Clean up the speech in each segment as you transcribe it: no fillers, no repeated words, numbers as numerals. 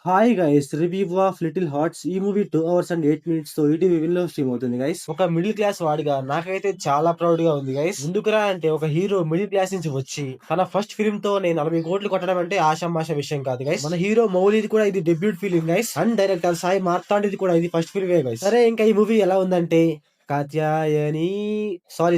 Hi guys, review of little hearts. ఈ movie 2 hours and 8 minutes తో ETV win లో stream అవుతుంది guys. ఒక మిడిల్ క్లాస్ వాడిగా నాకైతే చాలా ప్రౌడ్ గా ఉంది గైస్. ఎందుకురా అంటే ఒక హీరో మిడిల్ క్లాస్ నుంచి వచ్చి తన ఫస్ట్ ఫిల్మ్ తో నేను 40 కోట్లు కొట్టడం అంటే ఆషామాష విషయం కాదు గైస్. మన హీరో మౌలిది కూడా ఇది debut film guys. And director Sai మార్తాండిది కూడా ఇది ఫస్ట్ ఫిల్మే గైస్. సరే, ఇంకా ఈ మూవీ ఎలా ఉందంటే కాత్యాయని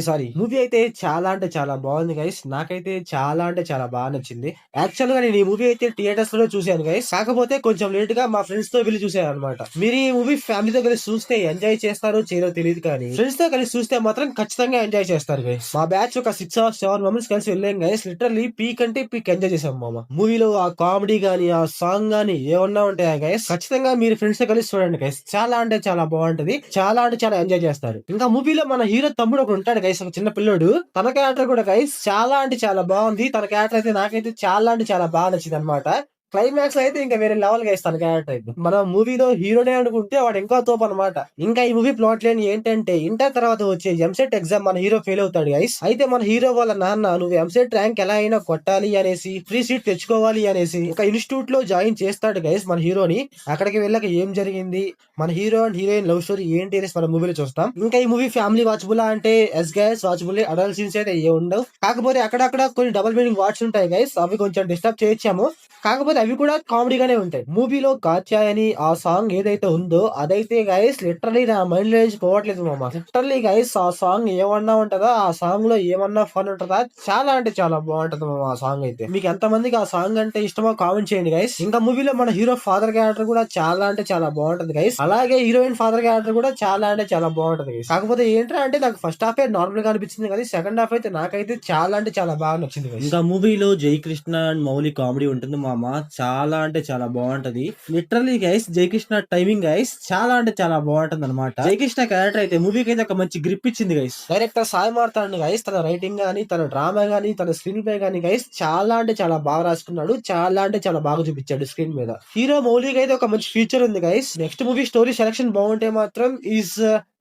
సారీ మూవీ అయితే చాలా అంటే చాలా బాగుంది గైస్. నాకైతే చాలా అంటే చాలా బాగా నచ్చింది. యాక్చువల్ గా నేను ఈ మూవీ అయితే థియేటర్స్ లో చూశాను గైస్. కాకపోతే కొంచెం లేట్ గా మా ఫ్రెండ్స్ తో వెళ్ళి చూసాను అనమాట. మీరు ఈ మూవీ ఫ్యామిలీతో కలిసి చూస్తే ఎంజాయ్ చేస్తారో చేయరో తెలియదు, కానీ ఫ్రెండ్స్ తో కలిసి చూస్తే మాత్రం ఖచ్చితంగా ఎంజాయ్ చేస్తారు గైస్. మా బ్యాచ్ ఒక 6 or 7 మెంబర్స్ కలిసి వెళ్ళాం గైస్. లిటరల్లీ పీక్ అంటే పీక్ ఎంజాయ్ చేసాం మామ. మూవీలో ఆ కామెడీ గానీ ఆ సాంగ్ గానీ ఏమన్నా ఉంటాయా గైస్, ఖచ్చితంగా మీరు ఫ్రెండ్స్ తో కలిసి చూడండి గైస్. చాలా అంటే చాలా బాగుంటది. చాలా అంటే చాలా ఎంజాయ్ చేస్తారు. ఇంకా మూవీలో మన హీరో తమ్ముడు ఒకడు ఉంటాడు గైస్, ఒక చిన్న పిల్లోడు. తన క్యారెక్టర్ కూడా గైస్ చాలా అంటే చాలా బాగుంది. తన క్యారెక్టర్ అయితే నాకైతే చాలా అంటే చాలా బాగా నచ్చింది అనమాట. క్లైమాక్స్ లో అయితే ఇంకా వేరే లెవెల్ గా ఇస్తాను క్యారెక్టర్ అయితే. మన మూవీలో హీరోనే అనుకుంటే వాడు ఇంకా తోపు అనమాట. ఇంకా ఈ మూవీ ప్లాట్ లేని ఏంటంటే ఇంటర్ తర్వాత వచ్చే ఎంసెట్ ఎగ్జామ్ మన హీరో ఫెయిల్ అవుతాడు గైస్. అయితే మన హీరో వాళ్ళ నాన్న నువ్వు ఎంసెట్ ర్యాంక్ ఎలా అయినా కొట్టాలి అనేసి, ఫ్రీ సీట్ తెచ్చుకోవాలి అనేసి ఒక ఇన్స్టిట్యూట్ లో జాయిన్ చేస్తాడు గైస్ మన హీరోని. అక్కడికి వెళ్ళక ఏం జరిగింది, మన hero and heroine love story ఏంటి అనేసి మన మూవీలో చూస్తాం. ఇంకా ఈ మూవీ ఫ్యామిలీ వాచబుల్ అంటే yes guys watchable. Adult scenes అయితే ఏ ఉండవు. కాకపోతే అక్కడక్కడ కొన్ని డబుల్ మీనింగ్ వర్డ్స్ ఉంటాయి గైస్, అవి కొంచెం డిస్టర్బ్ చేయొచ్చాము. కాకపోతే అవి కూడా కామెడీగానే ఉంటాయి. మూవీలో కాత్యాయని ఆ సాంగ్ ఏదైతే ఉందో అదైతే గైస్ లిటరలీ నా మైండ్ లో నుంచి పోవట్లేదు మామ. లిటరలీ గైస్ ఆ సాంగ్ ఏమన్నా ఉంటదా, ఆ సాంగ్ లో ఏమన్నా ఫన్ ఉంటదా, చాలా అంటే చాలా బాగుంటది మామ ఆ సాంగ్ అయితే. మీకు ఎంత మందికి ఆ సాంగ్ అంటే ఇష్టమో కామెంట్ చేయండి గైస్. ఇంకా మూవీలో మన హీరో ఫాదర్ క్యారెక్టర్ కూడా చాలా అంటే చాలా బాగుంటది గైస్. అలాగే హీరోయిన్ ఫాదర్ క్యారెక్టర్ కూడా చాలా అంటే చాలా బాగుంటది గైస్. కాకపోతే ఏంటంటే అంటే నాకు ఫస్ట్ హాఫ్ నార్మల్ గా అనిపించింది, కానీ సెకండ్ హాఫ్ అయితే నాకైతే చాలా అంటే చాలా బాగా నచ్చింది గైస్. ఇంకా మూవీలో జై కృష్ణ అండ్ మౌలి కామెడీ ఉంటుంది మామ. చాలా అంటే చాలా బాగుంటది. Literally guys Jayakrishna timing guys చాలా అంటే చాలా బాగుంటది అనమాట. జయకృష్ణ క్యారెక్టర్ అయితే మూవీకి అయితే ఒక మంచి గ్రిప్ ఇచ్చింది guys. Director Sai Marthand guys తన రైటింగ్ గానీ, తన డ్రామా గానీ, తన స్క్రీన్ ప్లే గానీ గైస్ చాలా అంటే చాలా బాగా రాసుకున్నాడు. చాలా అంటే చాలా బాగా చూపించాడు స్క్రీన్ మీద. హీరో మౌలికి అయితే ఒక మంచి ఫ్యూచర్ ఉంది guys. Next movie story selection బాగుంటే మాత్రం ఈజ్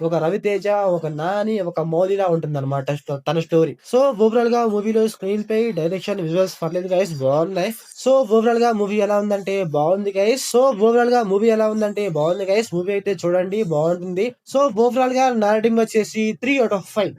ఒక రవితేజ, ఒక నాని, ఒక మౌలిలా ఉంటుంది అనమాట తన స్టోరీ. సో ఓవరాల్ గా మూవీలో స్క్రీన్ ప్లే, డైరెక్షన్, విజువల్స్ పర్లేదు గైస్, బాగున్నాయి. సో ఓవరాల్ గా మూవీ ఎలా ఉందంటే బాగుంది గైస్. మూవీ అయితే చూడండి బాగుంటుంది. సో ఓవరాల్ గా నా రేటింగ్ వచ్చేసి 3 out of 5.